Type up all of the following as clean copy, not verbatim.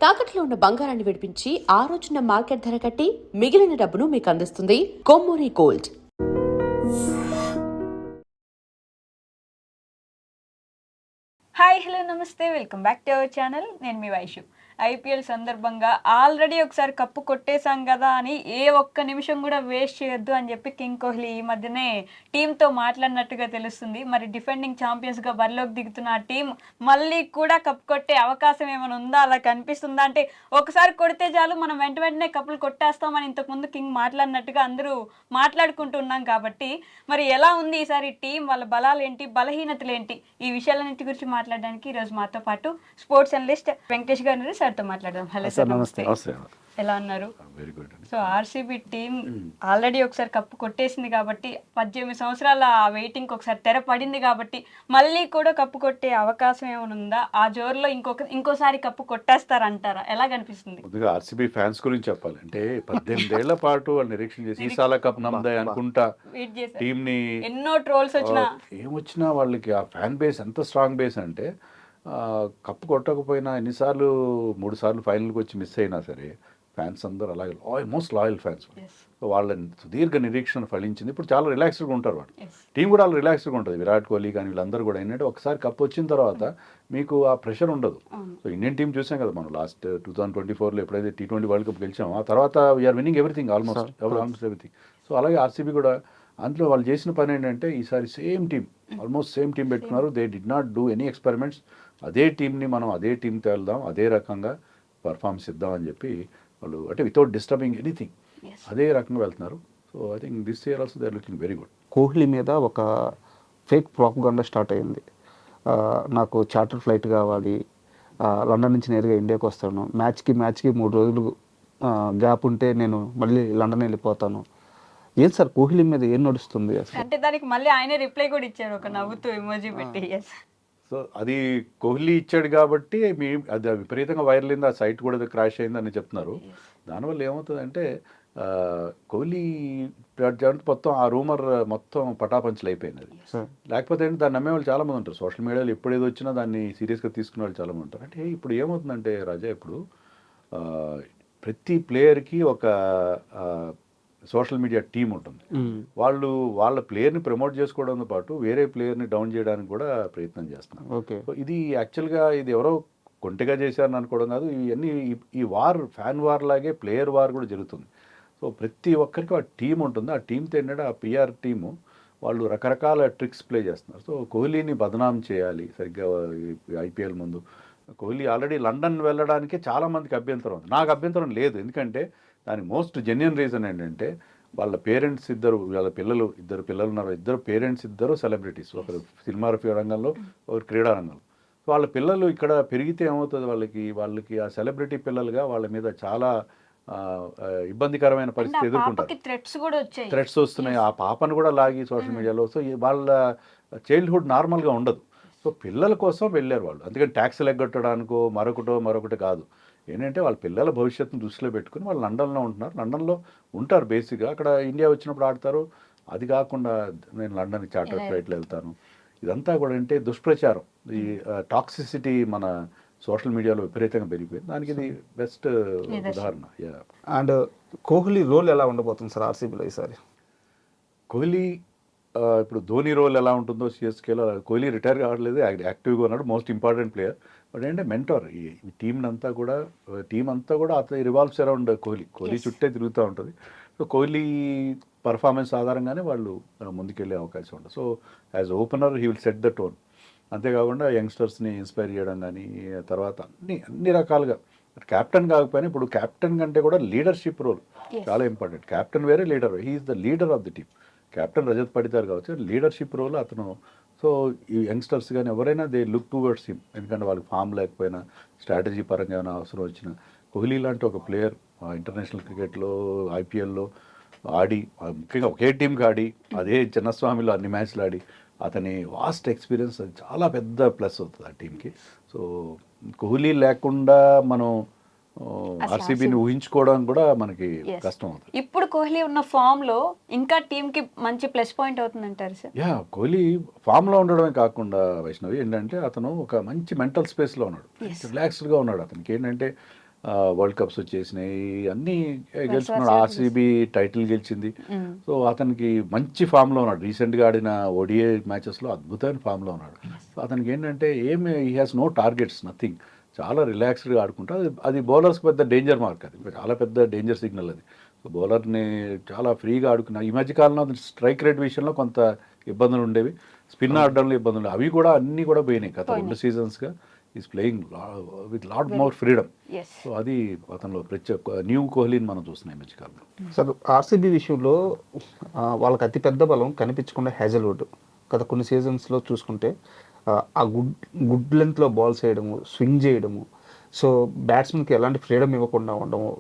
తాకట్లో ఉన్న బంగారాన్ని విడిపించి ఆ రోజున మార్కెట్ ధర కట్టి మిగిలిన డబ్బును మీకు అందిస్తుంది కొమ్మూరి గోల్డ్. హాయ్ హలో నమస్తే, welcome back to our channel. నేను మీ వైషు. ఐపీఎల్ సందర్భంగా ఆల్రెడీ ఒకసారి కప్పు కొట్టేశాం కదా అని ఏ ఒక్క నిమిషం కూడా వేస్ట్ చేయొద్దు అని చెప్పి కింగ్ కోహ్లీ ఈ మధ్యనే టీంతో మాట్లాడినట్టుగా తెలుస్తుంది. మరి డిఫెండింగ్ ఛాంపియన్స్గా బరిలోకి దిగుతున్న ఆ టీం మళ్ళీ కూడా కప్పు కొట్టే అవకాశం ఏమైనా ఉందా, అలా కనిపిస్తుందా? అంటే ఒకసారి కొడితే చాలు మనం వెంటనే కప్పులు కొట్టేస్తామని ఇంతకుముందు కింగ్ మాట్లాడినట్టుగా అందరూ మాట్లాడుకుంటున్నాం. కాబట్టి మరి ఎలా ఉంది ఈసారి టీం, వాళ్ళ బలాలు ఏంటి, బలహీనతలు ఏంటి, ఈ విషయాలన్నింటి గురించి మాట్లాడడానికి ఈరోజు మాతో పాటు స్పోర్ట్స్ అనలిస్ట్ వెంకటేష్ గారు సార్తో మాట్లాడదాం. హలో సార్, నమస్తే. ఎలా ఉన్నారు? Very good. So RCB team already ఒకసారి కప్పు కొట్టేసింది కాబట్టి 18 సంవత్సరాల వెయిటింగ్ ఒకసారి తెర పడింది కాబట్టి మళ్ళీ కూడా కప్పు కొట్టే అవకాశం ఏమైనా ఉందా? ఆ జోరులో ఇంకోసారి కప్పు కొట్టేస్తారంటారా? ఎలా కనిపిస్తుంది? ముందుగా ఆర్సీబీ ఫ్యాన్స్ గురించి చెప్పాలి అంటే 18 ఏళ్ల పాటు వాళ్ళు నిరీక్షణ చేసి ఈసాల కప్ నమ్మదాయి అనుకుంటా టీం ని ఎన్నో ట్రోల్స్ వచ్చినా ఏమొచ్చినా వాళ్ళకి ఆ ఫ్యాన్ బేస్ ఎంత స్ట్రాంగ్ బేస్ అంటే కప్పు కొట్టకపోయినా ఎన్నిసార్లు 3 సార్లు ఫైనల్కి వచ్చి మిస్ అయినా సరే ఫ్యాన్స్ అందరూ అలాగే ఆల్మోస్ట్ లాయల్ ఫ్యాన్స్. వాళ్ళ సుదీర్ఘ నిరీక్షణ ఫలించింది. ఇప్పుడు చాలా రిలాక్స్డ్గా ఉంటారు వాళ్ళు. టీం కూడా చాలా రిలాక్స్డ్గా ఉంటుంది. విరాట్ కోహ్లీ కానీ వీళ్ళందరూ కూడా ఏంటంటే ఒకసారి కప్ వచ్చిన తర్వాత మీకు ఆ ప్రెషర్ ఉండదు. సో ఇండియన్ టీం చూసాం కదా మనం లాస్ట్ 2024లో ఎప్పుడైతే T20 వరల్డ్ కప్ గెలిచామో ఆ తర్వాత we're winning everything almost everything. So అలాగే ఆర్సీబీ కూడా అందులో వాళ్ళు చేసిన పని ఏంటంటే ఈసారి ఆల్మోస్ట్ సేమ్ టీం పెట్టుకున్నారు. They did not do any experiments. అదే టీంని మనం అదే టీంతో వెళ్దాం, అదే రకంగా పర్ఫార్మెన్స్ ఇద్దామని చెప్పి వాళ్ళు అంటే వితౌట్ డిస్టర్బింగ్ ఎనీథింగ్ అదే రకంగా వెళ్తున్నారు. So I think this year also they are looking very good. Kohli మీద ఒక ఫేక్ ప్రాపగండా స్టార్ట్ అయింది. నాకు చార్టర్ ఫ్లైట్ కావాలి, లండన్ నుంచి నేరుగా ఇండియాకి వస్తాను, మ్యాచ్కి 3 రోజులు గ్యాప్ ఉంటే నేను మళ్ళీ లండన్ వెళ్ళిపోతాను. ఏం సార్ కోహ్లీ మీద ఏం నడుస్తుంది అసలు? అంటే దానికి మళ్ళీ ఆయనే రిప్లై కూడా ఇచ్చారు, ఒక నవ్వుతూ ఎమోజీ పెట్టి. సో అది కోహ్లీ ఇచ్చాడు కాబట్టి అది విపరీతంగా వైరల్ అయింది. ఆ సైట్ కూడా క్రాష్ అయిందని చెప్తున్నారు. దానివల్ల ఏమవుతుందంటే కోహ్లీ మొత్తం ఆ రూమర్ మొత్తం పటాపంచలు అయిపోయింది. అది లేకపోతే ఏంటి దాన్ని నమ్మేవాళ్ళు చాలామంది ఉంటారు. సోషల్ మీడియాలో ఎప్పుడు ఏదో వచ్చినా దాన్ని సీరియస్గా తీసుకునే వాళ్ళు చాలామంది ఉంటారు. అంటే ఇప్పుడు ఏమవుతుందంటే రాజా, ఇప్పుడు ప్రతి ప్లేయర్కి ఒక సోషల్ మీడియా టీం ఉంటుంది. వాళ్ళు వాళ్ళ ప్లేయర్ని ప్రమోట్ చేసుకోవడంతో పాటు వేరే ప్లేయర్ని డౌన్ చేయడానికి కూడా ప్రయత్నం చేస్తున్నారు. సో ఇది యాక్చువల్గా ఇది ఎవరో కొంటెగా చేశారని అనుకోవడం కాదు. ఇవన్నీ ఈ వార్ ఫ్యాన్ వార్ లాగే ప్లేయర్ వార్ కూడా జరుగుతుంది. సో ప్రతి ఒక్కరికి ఆ టీం ఉంటుంది. ఆ టీంతో ఏంటంటే ఆ పిఆర్ టీము వాళ్ళు రకరకాల ట్రిక్స్ ప్లే చేస్తున్నారు. సో కోహ్లీని బదనాం చేయాలి. సరిగ్గా ఐపీఎల్ ముందు కోహ్లీ ఆల్రెడీ లండన్ వెళ్ళడానికి చాలామందికి అభ్యంతరం ఉంది. నాకు అభ్యంతరం లేదు. ఎందుకంటే దానికి మోస్ట్ జెన్యున్ రీజన్ ఏంటంటే వాళ్ళ పేరెంట్స్ వాళ్ళ ఇద్దరు పిల్లలు ఉన్నారు. ఇద్దరు పేరెంట్స్ సెలబ్రిటీస్, ఒకరు సినిమా రంగంలో, ఒకరు క్రీడా రంగంలో. వాళ్ళ పిల్లలు ఇక్కడ పెరిగితే ఏమవుతుంది, వాళ్ళకి ఆ సెలబ్రిటీ పిల్లలుగా వాళ్ళ మీద చాలా ఇబ్బందికరమైన పరిస్థితి ఎదుర్కొంటారు. థ్రెట్స్ వస్తున్నాయి. ఆ పాపను కూడా లాగి సోషల్ మీడియాలో. సో వాళ్ళ చైల్డ్హుడ్ నార్మల్గా ఉండదు. సో పిల్లల కోసం వెళ్ళారు వాళ్ళు. అందుకని ట్యాక్స్లు ఎగ్గొట్టడానికో మరొకటి కాదు. ఏంటంటే వాళ్ళ పిల్లల భవిష్యత్తును దృష్టిలో పెట్టుకుని వాళ్ళు లండన్లో ఉంటున్నారు. లండన్లో ఉంటారు బేసిక్గా. అక్కడ ఇండియా వచ్చినప్పుడు ఆడతారు. అది కాకుండా నేను లండన్కి చార్టర్ ఫ్లైట్లో వెళ్తాను. ఇదంతా కూడా అంటే దుష్ప్రచారం. ఈ టాక్సిసిటీ మన సోషల్ మీడియాలో విపరీతంగా పెరిగిపోయింది. దానికి ఇది బెస్ట్ ఉదాహరణ. అండ్ కోహ్లీ రోల్ ఎలా ఉండబోతుంది సార్ ఆర్సీబీలో ఈసారి? కోహ్లీ ఇప్పుడు ధోని రోల్ ఎలా ఉంటుందో సిఎస్కేలో, కోహ్లీ రిటైర్ కావట్లేదు, యాక్టివ్గా ఉన్నాడు. Most important player. బట్ ఏంటంటే మెంటర్. ఈ టీం అంతా కూడా అతను రివాల్వ్స్ అరౌండ్ కోహ్లీ చుట్టే తిరుగుతూ ఉంటుంది. సో కోహ్లీ పర్ఫార్మెన్స్ ఆధారంగానే వాళ్ళు ముందుకెళ్ళే అవకాశం ఉంటుంది. So as opener he will set the tone. అంతేకాకుండా యంగ్స్టర్స్ని ఇన్స్పైర్ చేయడం కానీ, తర్వాత అన్ని రకాలుగా క్యాప్టెన్ కాకపోయినా ఇప్పుడు క్యాప్టెన్ కంటే కూడా లీడర్షిప్ రోల్ చాలా ఇంపార్టెంట్. క్యాప్టెన్ వేరే, leader. He is the leader of the team. Captain Rajat Patidar కావచ్చు, లీడర్షిప్ రోల్ అతను. సో ఈ యంగ్స్టర్స్ కానీ ఎవరైనా దే లుక్ టువర్డ్స్ హిమ్. ఎందుకంటే వాళ్ళకి ఫామ్ లేకపోయినా స్ట్రాటజీ పరంగా ఏమైనా అవసరం వచ్చినా కోహ్లీ లాంటి ఒక ప్లేయర్ ఇంటర్నేషనల్ క్రికెట్లో, ఐపీఎల్లో ఆడి, ముఖ్యంగా ఒకే టీంకి ఆడి, అదే చిన్నస్వామిలో అన్ని మ్యాచ్లు ఆడి, అతని వాస్ట్ ఎక్స్పీరియన్స్ అది చాలా పెద్ద ప్లస్ అవుతుంది ఆ టీంకి. సో కోహ్లీ లేకుండా మనం ఆర్సీబీని ఊహించుకోవడం కూడా మనకి కష్టం అవుతుంది. ఇప్పుడు కోహ్లీ ఉన్న ఫామ్ లో ఇంకా టీమ్ కి మంచి ప్లస్ పాయింట్ అవుతుంది అంటారు సార్? కోహ్లీ ఫామ్ లో ఉండడమే కాకుండా వైష్ణవి ఏంటంటే అతను ఒక మంచి మెంటల్ స్పేస్ లో ఉన్నాడు, రిలాక్స్డ్ గా ఉన్నాడు. అతనికి ఏంటంటే వరల్డ్ కప్స్ వచ్చేసినాయి, అన్నీ గెలుచుకున్నాడు. ఆర్సీబీ టైటిల్ గెలిచింది. సో అతనికి మంచి ఫామ్లో ఉన్నాడు. రీసెంట్గా ఆడిన ఓడిఐ మ్యాచెస్లో అద్భుతమైన ఫామ్లో ఉన్నాడు. సో అతనికి ఏంటంటే he has no targets, nothing. చాలా రిలాక్స్డ్గా ఆడుకుంటా. అది బౌలర్స్కి పెద్ద డేంజర్ మార్క్, అది చాలా పెద్ద డేంజర్ సిగ్నల్ అది. బౌలర్ని చాలా ఫ్రీగా ఆడుకున్నా. ఈ మధ్యకాలంలో స్ట్రైక్ రేట్ విషయంలో కొంత ఇబ్బందులు ఉండేవి, స్పిన్ ఆడడంలో ఇబ్బందులు ఉండేవి, అవి కూడా అన్నీ కూడా పోయినాయి. గత 2 సీజన్స్గా is playing with lot more freedom. So అది అతనిలో ప్రత్యేక న్యూ కోహ్లీని మనం చూస్తున్నాం ఈ మధ్యకాలంలో. సార్ ఆర్సీబీ విషయంలో వాళ్ళకి అతిపెద్ద బలం కనిపించకుండా హ్యాజల్వుడ్. గత కొన్ని సీజన్స్లో చూసుకుంటే ఆ గుడ్ లెంత్లో బాల్స్ వేయడము, స్వింగ్ చేయడము, సో బ్యాట్స్మెన్కి ఎలాంటి ఫ్రీడమ్ ఇవ్వకుండా ఉండడము,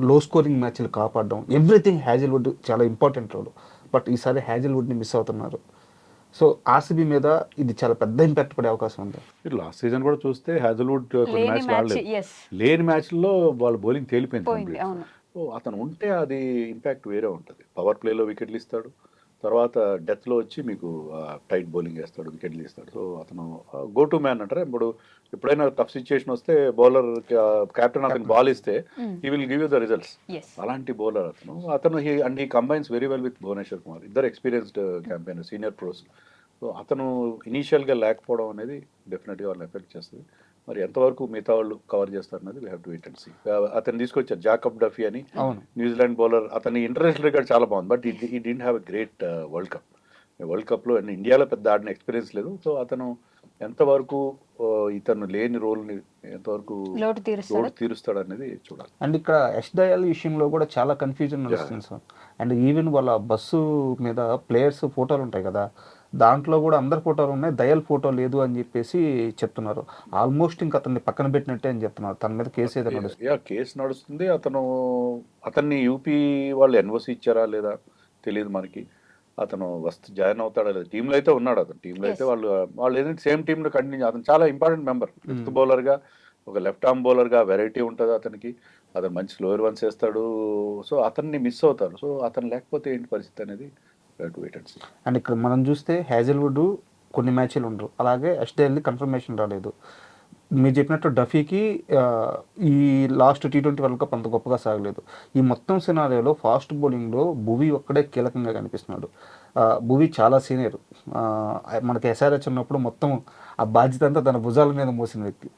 లో స్కోరింగ్ మ్యాచ్లు కాపాడడం, ఎవ్రీథింగ్ హ్యాజల్వుడ్ చాలా ఇంపార్టెంట్ రోల్. బట్ ఈసారి హ్యాజల్వుడ్ని మిస్ అవుతున్నారు. సో ఆర్సీబీ మీద ఇది చాలా పెద్ద ఇంపాక్ట్ పడే అవకాశం ఉంది. లాస్ట్ సీజన్ కూడా చూస్తే హ్యాజల్వుడ్ కొన్ని మ్యాచ్లు ఆడలేదు. లేని మ్యాచ్ల్లో వాళ్ళ బౌలింగ్ తేలిపోయింది. సో అతను ఉంటే అది ఇంపాక్ట్ వేరే ఉంటుంది. పవర్ ప్లేలో వికెట్లు ఇస్తాడు, తర్వాత డెత్లో వచ్చి మీకు టైట్ బౌలింగ్ వేస్తాడు, వికెట్లు ఇస్తాడు. సో అతను గో టు మ్యాన్ అంటారు. ఇప్పుడు ఎప్పుడైనా టఫ్ సిచ్యుయేషన్ వస్తే బౌలర్ కెప్టెన్ అతను బాల్ ఇస్తే he will give you the results. అలాంటి బౌలర్ అతను he combines very well with Bhuvneshwar Kumar. ఇద్దరు experienced campaigner, senior pros. So అతను ఇనీషియల్గా లేకపోవడం అనేది డెఫినెట్గా వాళ్ళని ఎఫెక్ట్ చేస్తుంది. మరి ఎంతవరకు మిగతా వాళ్ళు కవర్ చేస్తారన్నది we have to wait and see. అతను తీసుకొచ్చారు జాకబ్ డఫీ అని, న్యూజిలాండ్ బౌలర్. అతని ఇంటర్నేషనల్ రికార్డ్ చాలా బాగుంది, but he didn't have a great world cup. World కప్లో ఇండియాలో పెద్ద ఆడిన ఎక్స్పీరియన్స్ లేదు. సో అతను ఎంతవరకు ఇతను లేని రోల్ని ఎంతవరకు లోటు తీరుస్తాడు అనేది చూడాలి. అండ్ ఇక్కడ యష్ దయాల్ విషయంలో కూడా చాలా కన్ఫ్యూజన్ నడుస్తుంది సార్. అండ్ ఈవెన్ వాళ్ళ బస్సు మీద ప్లేయర్స్ ఫోటోలు ఉంటాయి కదా, దాంట్లో కూడా అందరి ఫోటోలు ఉన్నాయి, దయాల్ ఫోటో లేదు అని చెప్పేసి చెప్తున్నారు. ఆల్మోస్ట్ ఇంకా అతన్ని పక్కన పెట్టినట్టే అని చెప్తున్నారు. తన మీద కేసు ఏదో నడుస్తుంది. కేసు నడుస్తుంది. అతన్ని యూపీ వాళ్ళు ఎన్ఓసి ఇచ్చారా లేదా తెలియదు మనకి. అతను జాయిన్ అవుతాడా లేదా. టీంలో అయితే ఉన్నాడు. అతను టీంలో అయితే వాళ్ళు ఏదైతే సేమ్ టీంలో కంటిన్యూ. అతను చాలా ఇంపార్టెంట్ మెంబర్. ఫిఫ్త్ బౌలర్గా, ఒక లెఫ్ట్ ఆర్మ్ బౌలర్గా వెరైటీ ఉంటుంది అతనికి. అతను మంచి స్లోయర్ వన్స్ వేస్తాడు. సో అతన్ని మిస్ అవుతారు. సో అతను లేకపోతే ఏంటి పరిస్థితి అనేది వెయిట్ అండ్ సీ. అండ్ ఇక్కడ మనం చూస్తే హ్యాజల్వుడ్ కొన్ని మ్యాచ్లు ఉండరు, అలాగే యష్ దయాల్ది కన్ఫర్మేషన్ రాలేదు. మీరు చెప్పినట్టు డఫీకి ఈ లాస్ట్ T20 వరల్డ్ కప్ అంత గొప్పగా సాగలేదు. ఈ మొత్తం సినారియోలో ఫాస్ట్ బౌలింగ్లో భువీ ఒక్కడే కీలకంగా కనిపిస్తున్నాడు. భువీ చాలా సీనియర్. మనకి SRH ఉన్నప్పుడు మొత్తం ఆ బాధ్యత అంతా తన భుజాల మీద మోసిన వ్యక్తి.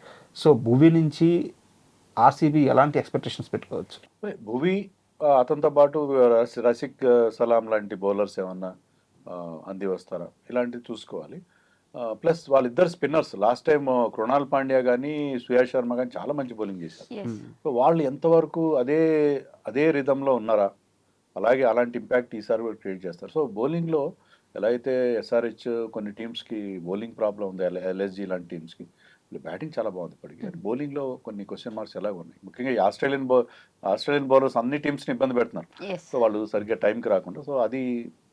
సో భువీ నుంచి ఆర్సీబీ ఎలాంటి ఎక్స్పెక్టేషన్స్ పెట్టుకోవచ్చు? భువీ అతనితో పాటు రసిక్ సలాం లాంటి బౌలర్స్ ఏమన్నా అంది వస్తారా, ఇలాంటివి చూసుకోవాలి. ప్లస్ వాళ్ళిద్దరు spinners. Last time Krunal Pandya కానీ సుయాష్ శర్మ కానీ చాలా మంచి బౌలింగ్ చేశారు. సో వాళ్ళు ఎంతవరకు అదే రిధంలో ఉన్నారా, అలాగే అలాంటి ఇంపాక్ట్ ఈసారి కూడా క్రియేట్ చేస్తారు. సో బౌలింగ్లో ఎలా అయితే SRH కొన్ని టీమ్స్కి బౌలింగ్ ప్రాబ్లం ఉంది, LSG లాంటి టీమ్స్కి, బ్యాటింగ్ చాలా బాగుంది ఇప్పటికీ. బౌలింగ్లో కొన్ని క్వశ్చన్ మార్క్స్ ఎలాగ ఉన్నాయి. ముఖ్యంగా ఈ ఆస్ట్రేలియన్ బౌలర్స్ అన్ని టీమ్స్ని ఇబ్బంది పెడుతున్నారు. సో వాళ్ళు సరిగ్గా టైంకి రాకుండా. సో అది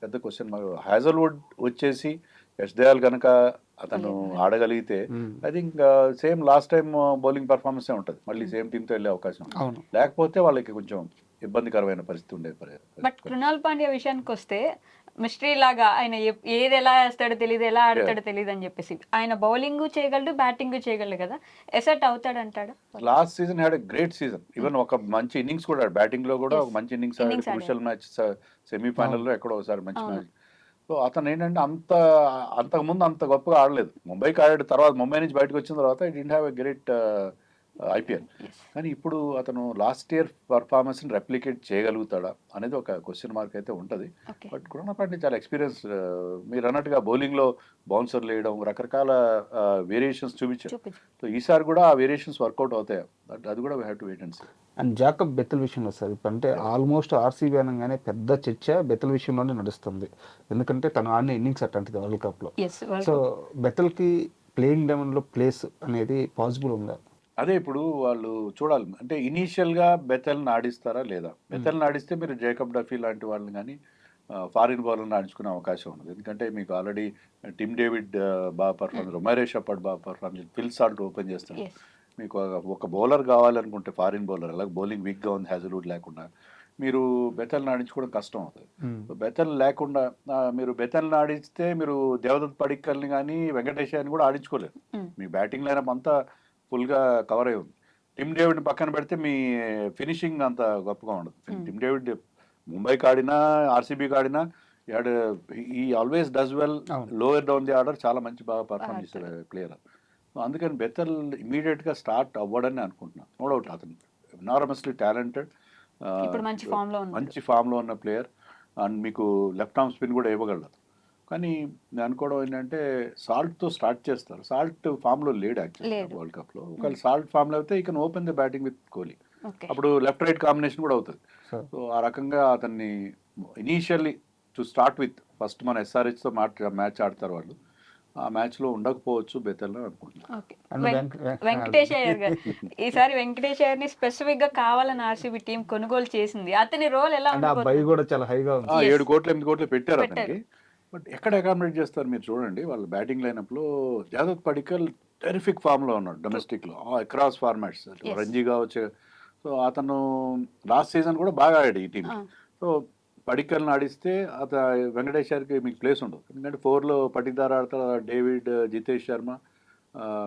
పెద్ద క్వశ్చన్ మార్క్. హ్యాజల్వుడ్ వచ్చేసి యష్ దయాల్ కనుక అతను ఆడగలిగితే I think same last time bowling performance ఉంటుంది. మళ్ళీ సేమ్ టీంతో వెళ్ళే అవకాశం ఉంటుంది. లేకపోతే వాళ్ళకి కొంచెం ఇబ్బందికరమైన పరిస్థితి ఉండేది. బట్ కృణాల్ పాండ్యా విషయానికి వస్తే మిస్టరీ లాగా ఆయన ఏది ఎలా వేస్తాడో తెలియదు, ఎలా ఆడతాడో తెలియదు అని చెప్పేసి ఆయన బౌలింగ్ చేయగలడు, బ్యాటింగ్ చేయగలడు కదా, ఎసెట్ అవుతాడు అంటాడు. Last season had great season. Even ఒక మంచి ఇన్నింగ్స్ కూడా బ్యాటింగ్ లో కూడా ఒక మంచి ఇన్నింగ్స్ ఆడాడు. క్రూషియల్ మ్యాచ్ సెమీఫైనల్లో ఎక్కడో ఒకసారి మంచి మ్యాచ్. సో అతను ఏంటంటే అంతకుముందు అంత గొప్పగా ఆడలేదు. ముంబైకి ఆడాడు, తర్వాత ముంబై నుంచి బయటకు వచ్చిన తర్వాత it didn't have a great IPL. కానీ ఇప్పుడు అతను లాస్ట్ ఇయర్ పర్ఫార్మెన్స్ని రెప్లికేట్ చేయగలుగుతాడా అనేది ఒక క్వశ్చన్ మార్క్ అయితే ఉంటుంది. బట్ కృణాల్ పాండ్యా చాలా ఎక్స్పీరియన్స్. మీరు అన్నట్టుగా బౌలింగ్లో బౌన్సర్లు వేయడం, రకరకాల వేరియేషన్స్ చూపించారు. సో ఈసారి కూడా ఆ వేరియేషన్స్ వర్కౌట్ అవుతాయి. అది కూడా we have to wait and see. And Jacob Bethell విషయంలో సార్ ఇప్పుడు అంటే ఆల్మోస్ట్ ఆర్సీబీ అనగానే పెద్ద చర్చ బెతల్ విషయంలోనే నడుస్తుంది. ఎందుకంటే తను ఆడిన ఇన్నింగ్స్ అట్లాంటిది వరల్డ్ కప్లో. సో బెతల్కి ప్లేయింగ్ లెవెన్లో ప్లేస్ అనేది పాసిబుల్ ఉందా? అదే ఇప్పుడు వాళ్ళు చూడాలి. అంటే ఇనీషియల్గా బెతల్ని ఆడిస్తారా లేదా. బెతల్ని ఆడిస్తే మీరు జేకబ్ డఫీ లాంటి వాళ్ళని కానీ ఫారిన్ బౌలర్ని ఆడించుకునే అవకాశం ఉండదు. ఎందుకంటే మీకు ఆల్రెడీ టిమ్ డేవిడ్ బాగా పర్ఫార్మెన్స్, రొమారియో షెపర్డ్ బాగా పర్ఫార్మెన్స్, ఫిల్ సాల్ట్ ఓపెన్ చేస్తాడు. మీకు ఒక బౌలర్ కావాలనుకుంటే ఫారిన్ బౌలర్, అలాగే బౌలింగ్ వీక్గా ఉంది హ్యాజల్వుడ్ లేకుండా, మీరు బెతల్ని ఆడించుకోవడం కష్టం అవుతుంది. బెతల్ లేకుండా మీరు బెతల్ని ఆడిస్తే మీరు దేవదత్ పడిక్కల్ని కానీ వెంకటేశ్వర్ని కూడా ఆడించుకోలేరు. మీ బ్యాటింగ్ లైనప్ అంతా ఫుల్గా కవర్ అయి ఉంది. టిమ్ డేవిడ్ పక్కన పెడితే మీ ఫినిషింగ్ అంత గొప్పగా ఉండదు. టిమ్ డేవిడ్ ముంబైకి ఆడినా ఆర్సీబీకి ఆడినా ఈ ఆల్వేస్ డస్ వెల్ అవును. లోయర్ డౌన్ ది ఆర్డర్, చాలా మంచి బాగా పర్ఫామ్ చేశాడు ప్లేయర్. అందుకని బెతల్ ఇమీడియట్గా స్టార్ట్ అవ్వడని అనుకుంటున్నాను. నో డౌట్ అతను ఎనారమస్లీ టాలెంటెడ్, ఇప్పుడు మంచి ఫామ్ లో ఉన్నాడు. మంచి ఫామ్లో ఉన్న ప్లేయర్, అండ్ మీకు లెఫ్ట్ ఆర్మ్ స్పిన్ కూడా ఇవ్వగలదు. కానీ నేను అనుకోవడం ఏంటంటే సాల్ట్తో స్టార్ట్ చేస్తారు. సాల్ట్ ఫామ్లో లేడు యాక్చువల్లీ వరల్డ్ కప్లో. ఒకవేళ సాల్ట్ ఫామ్లో అయితే ఈ can open the batting with Kohli. Okay. అప్పుడు లెఫ్ట్ రైట్ కాంబినేషన్ కూడా అవుతుంది. సో ఆ రకంగా అతన్ని initially to start with first మన ఎస్ఆర్హెచ్తో మ్యాచ్ ఆడతారు వాళ్ళు. ఆ మ్యాచ్లో ఉండకపోవచ్చు బెతల్ అనుకుంటున్నాను. ఓకే. వెంకటేష్ అయ్యర్ గారు ఈసారి వెంకటేష్ అయ్యర్ ని స్పెసిఫిక్ గా కావాలని ఆర్సీబీ టీం కొనుగోలు చేసింది. అతని రోల్ ఎలా అంటే ఆ బై కూడా చాలా హైగా ఉంది. 7 కోట్లు 8 కోట్లు పెట్టారు అతనికి. బట్ ఎక్కడ అకామిడేట్ చేస్తారు మీరు చూడండి. వాళ్ళ బ్యాటింగ్ లైనప్లో జాదవ్ పడికల్ టెరిఫిక్ ఫామ్లో ఉన్నాడు డొమెస్టిక్లో, అక్రాస్ ఫార్మాట్స్, రంజీగా వచ్చే. సో అతను లాస్ట్ సీజన్ కూడా బాగా ఆడాడు ఈ టీంకి. సో పడికల్ని ఆడిస్తే వెంకటేశ్వర్కి మీకు ప్లేస్ ఉండదు. ఎందుకంటే 4లో పటిదార్ ఆడతాడు, డేవిడ్, జితేష్ శర్మ,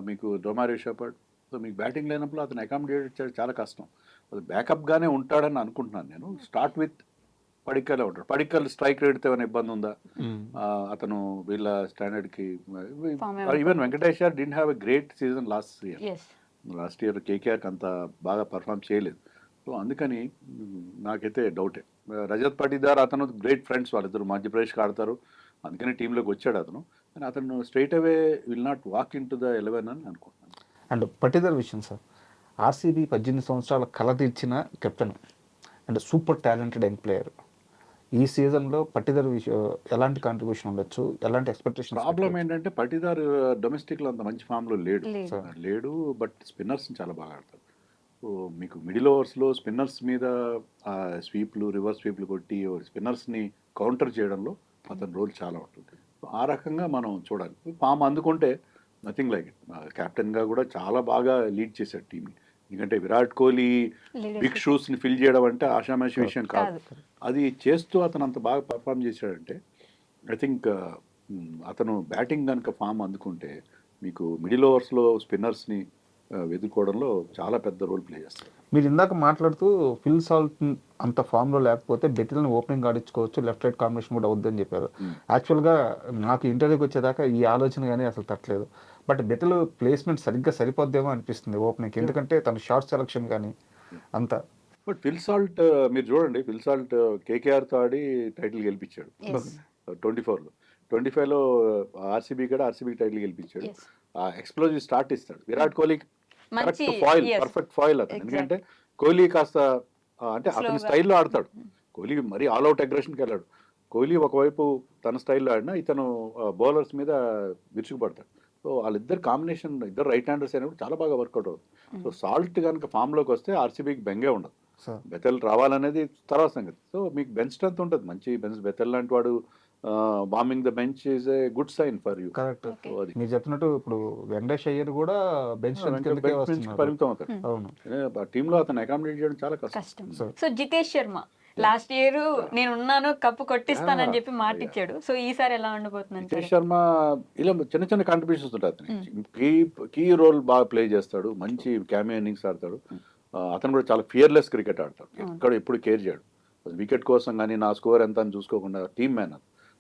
మీకు రొమారియో షెపర్డ్. సో మీకు బ్యాటింగ్ లైనప్లో అతను అకామిడేట్ చేయడం చాలా కష్టం. అది బ్యాకప్గానే ఉంటాడని అనుకుంటున్నాను నేను. స్టార్ట్ విత్ పడిక్కలే ఉంటాడు. పడిక్కల్ స్ట్రైక్ రేట్తో ఏమైనా ఇబ్బంది ఉందా, అతను వీళ్ళ స్టాండర్డ్కి. Even Venkateshwar didn't have a great season last year కేకేఆర్కి అంత బాగా పర్ఫామ్ చేయలేదు. సో అందుకని నాకైతే డౌటే. రజత్ పటిదార్ అతను గ్రేట్ ఫ్రెండ్స్, వాళ్ళిద్దరు మధ్యప్రదేశ్కి ఆడతారు, అందుకని టీంలోకి వచ్చాడు అతను. కానీ అతను straight away will not walk in to the 11 అని అనుకుంటున్నాను. అండ్ పటిదార్ విషయం సార్, ఆర్సీబీ 18 సంవత్సరాల కళ తీర్చిన captain and super talented young player. ఈ సీజన్లో పటిదార్ ఎలాంటి కాంట్రిబ్యూషన్ ఉండొచ్చు, ఎలాంటి ఎక్స్పెక్టేషన్? ప్రాబ్లం ఏంటంటే పటిదార్ డొమెస్టిక్లో అంత మంచి ఫామ్లో లేడు. బట్ స్పిన్నర్స్ చాలా బాగా ఆడతారు. సో మీకు మిడిల్ ఓవర్స్లో స్పిన్నర్స్ మీద స్వీప్లు, రివర్స్ స్వీప్లు కొట్టి స్పిన్నర్స్ని కౌంటర్ చేయడంలో అతని రోల్ చాలా ఉంటుంది. ఆ రకంగా మనం చూడాలి. ఫామ్ అందుకుంటే నథింగ్ లైక్ ఇట్. కెప్టెన్గా కూడా చాలా బాగా లీడ్ చేశాడు టీంని. ఎందుకంటే విరాట్ కోహ్లీ బిగ్ షూస్ని ఫిల్ చేయడం అంటే ఆషామాషి విషయం కాదు. అది చేస్తూ అతను అంత బాగా పర్ఫామ్ చేశాడంటే ఐ థింక్ అతను బ్యాటింగ్ కనుక ఫామ్ అందుకుంటే మీకు మిడిల్ ఓవర్స్లో స్పిన్నర్స్ని వెతుక్కోవడంలో చాలా పెద్ద రోల్ ప్లే చేస్తారు. మీరు ఇందాక మాట్లాడుతూ ఫిల్ సాల్ట్ అంత ఫామ్లో లేకపోతే బెటిల్ని ఓపెనింగ్ ఆడించుకోవచ్చు, లెఫ్ట్ రైట్ కాంబినేషన్ కూడా అవుద్దని చెప్పారు. యాక్చువల్గా నాకు ఇంటర్వ్యూకి వచ్చేదాకా ఈ ఆలోచన కానీ అసలు తట్టలేదు. బట్ బెటిల్ ప్లేస్మెంట్ సరిగ్గా సరిపోద్దేమో అనిపిస్తుంది ఓపెనింగ్, ఎందుకంటే తన షార్ట్ సెలక్షన్ కానీ అంతా. బట్ ఫిల్ సాల్ట్ మీరు చూడండి, ఫిల్ సాల్ట్ కేకేఆర్తో ఆడి టైటిల్ గెలిపించాడు 24లో. 25లో ఆర్సీబీ టైటిల్ గెలిపించాడు. ఎక్స్ప్లోజివ్ స్టార్ట్ ఇస్తాడు. విరాట్ కోహ్లీ పర్ఫెక్ట్ ఫాయిల్ అతను. ఎందుకంటే కోహ్లీ కాస్త అంటే అతని స్టైల్లో ఆడతాడు. కోహ్లీ మరీ ఆల్అవుట్ అగ్రెషన్కి వెళ్ళాడు. కోహ్లీ ఒకవైపు తన స్టైల్లో ఆడినా ఇతను బౌలర్స్ మీద విరుచుకుపడతాడు. సో వాళ్ళిద్దరు కాంబినేషన్, ఇద్దరు రైట్ హ్యాండర్స్ అయినప్పుడు చాలా బాగా వర్కౌట్ అవుతుంది. సో సాల్ట్ కనుక ఫామ్లోకి వస్తే ఆర్సీబీకి బెంగే ఉండదు. బెతల్ రావాలనేది తర్వాత సంగతి. సో మీకు బెంచ్ స్ట్రెంత్ ఉంటుంది, మంచి బెంచ్. బెతల్ లాంటి వాడు bombing the bench is a good sign for you. Correct. మీరు చెప్పినట్టు ఇప్పుడు వెంకటేష్ అయ్యర్ కూడా బెంచ్ పరిమితం అవుతాడు. అవును, టీంలో అతను అకామిడేట్ చేయడం చాలా కష్టం. So Jitesh Sharma last year నేను ఉన్నాను, కప్పు కొట్టిస్తానని చెప్పి మాట ఇచ్చాడు. సో ఈసారి ఎలా ఉండబోతుంది? జితేష్ శర్మ ఇలా చిన్న చిన్న కాంట్రిబ్యూషన్స్ ఉంటాయి అతనికి. కీ రోల్ బాగా ప్లే చేస్తాడు, మంచి క్యామియో ఇన్నింగ్స్ ఆడతాడు. అతను కూడా చాలా ఫియర్లెస్ క్రికెట్ ఆడతాడు, ఎప్పుడు కేర్ చేయడు. వికెట్ కోసం కానీ నా స్కోర్ ఎంత అని చూసుకోకుండా టీమ్ మ్యాన్.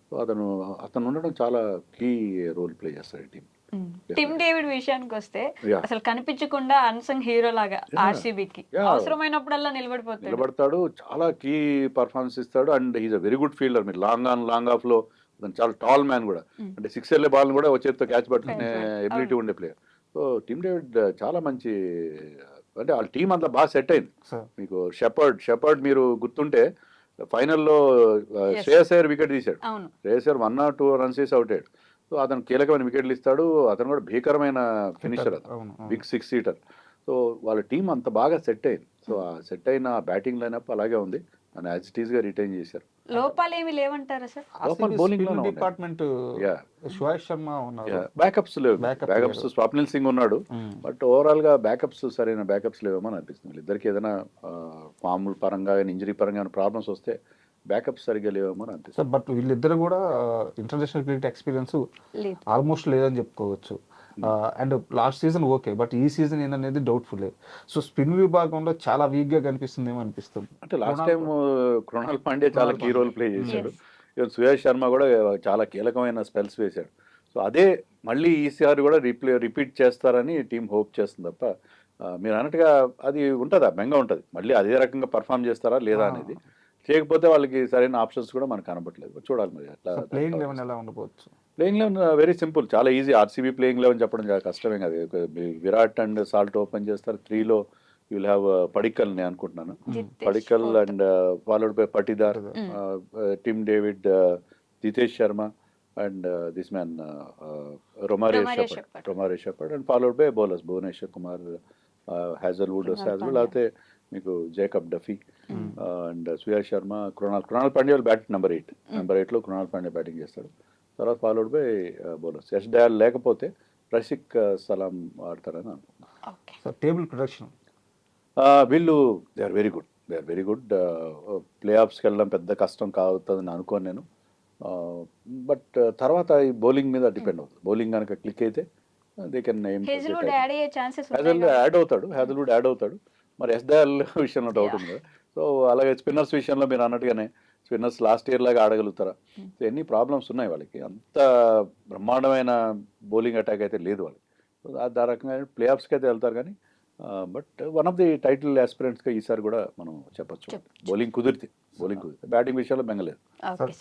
సో అతను ఉండడం చాలా కీ రోల్ ప్లే చేస్తాడు ఈ టీం. టిమ్ డేవిడ్ విషయానికి వస్తే అసలు కనిపించకుండా అన్సంగ్ హీరో లాగా ఆర్సీబీకి అవసరమైనప్పుడల్లా నిలబడతాడు. చాలా కీ పర్ఫార్మెన్స్ ఇస్తాడు. And is a very good fielder. మీరు లాంగ్ ఆఫ్ లో చాలా టాల్ మ్యాన్ కూడా. అంటే 6 వెళ్ళే బాల్ కూడా చేతితో క్యాచ్ పట్టుకునే ఎబిలిటీ ఉండే ప్లేయర్. సో టిమ్ డేవిడ్ చాలా మంచి, అంటే వాళ్ళ టీం అంతా బాగా సెట్ అయింది. మీకు షెపర్డ్ మీరు గుర్తుంటే ఫైనల్లో శ్రేయస్ అయ్యర్ వికెట్ తీశాడు. శ్రేయస్ అయ్యర్ 1 or 2 runs చేసి అవుట్ అయ్యాడు. సో అతను కీలకమైన వికెట్లు ఇస్తాడు. అతను కూడా భీకరమైన ఫినిషర్, అతను బిగ్ 6 సీటర్. సో వాళ్ళ టీం అంత బాగా సెట్ అయింది. సో ఆ సెట్ అయిన బ్యాటింగ్ లైనప్ అలాగే ఉంది. అని యాజ్ ఇట్ ఈస్ గా రిటైన్ చేశారు. లోపాలు ఏమి లేవంటారా sir? Bowling department Suyash Sharma ఉన్నారు, బ్యాకప్స్ లేవు. బ్యాకప్స్ స్వప్నిల్ సింగ్ ఉన్నాడు. బట్ ఓవరాల్ గా బ్యాకప్స్ సరైన బ్యాకప్స్ లేవేమో అని అనిపిస్తుంది. ఇద్దరికి ఏదైనా ఫామ్ పరంగా ఇంజరీ పరంగా ప్రాబ్లమ్స్ వస్తే బ్యాకప్ సరిగ్గా లేవేమో అని అనిపిస్తుంది. బట్ వీళ్ళిద్దరు కూడా ఇంటర్నేషనల్ క్రికెట్ ఎక్స్పీరియన్స్ ఆల్మోస్ట్ లేదని చెప్పుకోవచ్చు. And last season okay, but ఈ సీజన్ ఏంటనేది డౌట్ఫుల్. సో స్పిన్ విభాగంలో చాలా వీక్గా కనిపిస్తుందేమో అనిపిస్తుంది. అంటే లాస్ట్ టైం కృణాల్ పాండ్యా చాలా కీ రోల్ ప్లే చేశాడు. Yes. ఈవెన్ సుయాష్ శర్మ కూడా చాలా కీలకమైన స్పెల్స్ వేశాడు. సో అదే మళ్ళీ ఈసారి కూడా రిపీట్ చేస్తారని టీం హోప్ చేస్తుంది తప్ప మీరు అన్నట్టుగా అది ఉంటుందా బెంగా ఉంటుంది మళ్ళీ అదే రకంగా పర్ఫామ్ చేస్తారా లేదా అనేది. చేయకపోతే వాళ్ళకి సరైన ఆప్షన్స్ కూడా మనకు కనబట్లేదు. చూడాలి మరి అట్లా. ప్లేయింగ్ లెవెన్ ఎలా ఉండబోచ్చు? ప్లేయింగ్ లెవెన్ వెరీ సింపుల్, చాలా ఈజీ. ఆర్సీబీ ప్లేయింగ్ లెవెన్ చెప్పడం చాలా కష్టమే కదా. విరాట్ అండ్ సాల్ట్ ఓపెన్ చేస్తారు. 3లో యూ విల్ హ్యావ్ పడిక్కల్ నేను అనుకుంటున్నాను. Padikkal and followed by Patidar, Tim David, Jitesh Sharma and this man Romario Shepherd and followed by bowlers Bhuvneshwar Kumar, Hazlewood లేకపోతే మీకు Jacob Duffy and Suyash Sharma, Krunal Pandya bat number 8లో కృణాల్ పాండ్యా బ్యాటింగ్ చేస్తాడు. తర్వాత followed by bowlers. Yash Dayal లేకపోతే రషిక్ సలాం ఆడతారని అనుకుంటున్నాను. సో టేబుల్ ప్రొడక్షన్ వీళ్ళు they are very good. Play ఆఫ్స్కి వెళ్ళడం పెద్ద కష్టం కావుతుందని అనుకోను నేను. బట్ తర్వాత ఈ బౌలింగ్ మీద డిపెండ్ అవుతుంది. బౌలింగ్ కనుక క్లిక్ అయితే దే కెన్ హేజల్వుడ్ యాడ్ అయ్యే ఛాన్సెస్ హ్యాజల్వుడ్ యాడ్ అవుతాడు. మరి యష్ దయాల్ విషయంలో డౌట్ ఉంది కదా. సో అలాగే స్పిన్నర్స్ విషయంలో మీరు అన్నట్టుగానే స్పిన్నర్స్ లాస్ట్ ఇయర్ లాగా ఆడగలుగుతారా? సో ఎన్ని ప్రాబ్లమ్స్ ఉన్నాయి వాళ్ళకి. అంత బ్రహ్మాండమైన బౌలింగ్ అటాక్ అయితే లేదు వాళ్ళకి. సో ఆ రకంగా ప్లే ఆఫ్స్కి అయితే వెళ్తారు కానీ but one of the title ఆస్పిరెంట్స్గా ఈసారి కూడా మనం చెప్పచ్చు. బౌలింగ్ కుదిరితే బ్యాటింగ్ విషయంలో బెంగలేదు.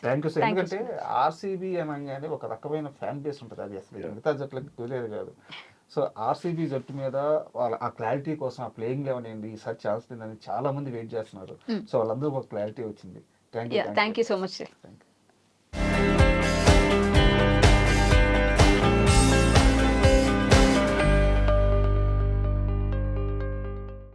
Thank you sir. ఎందుకంటే ఆర్సీబీ అనగానే ఒక రకమైన ఫ్యాన్ బేస్ ఉంటుంది, అది అసలు మిగతా జట్లకి కుదిరేది కాదు. సో ఆర్సీబీ జట్టు మీద వాళ్ళ ఆ క్లారిటీ కోసం ఆ ప్లేయింగ్ లెవెన్ ఏంటి ఈసారి ఛాన్స్ లేదని చాలా మంది వెయిట్ చేస్తున్నారు. సో వాళ్ళందరూ ఒక క్లారిటీ వచ్చింది. Thank you so much sir.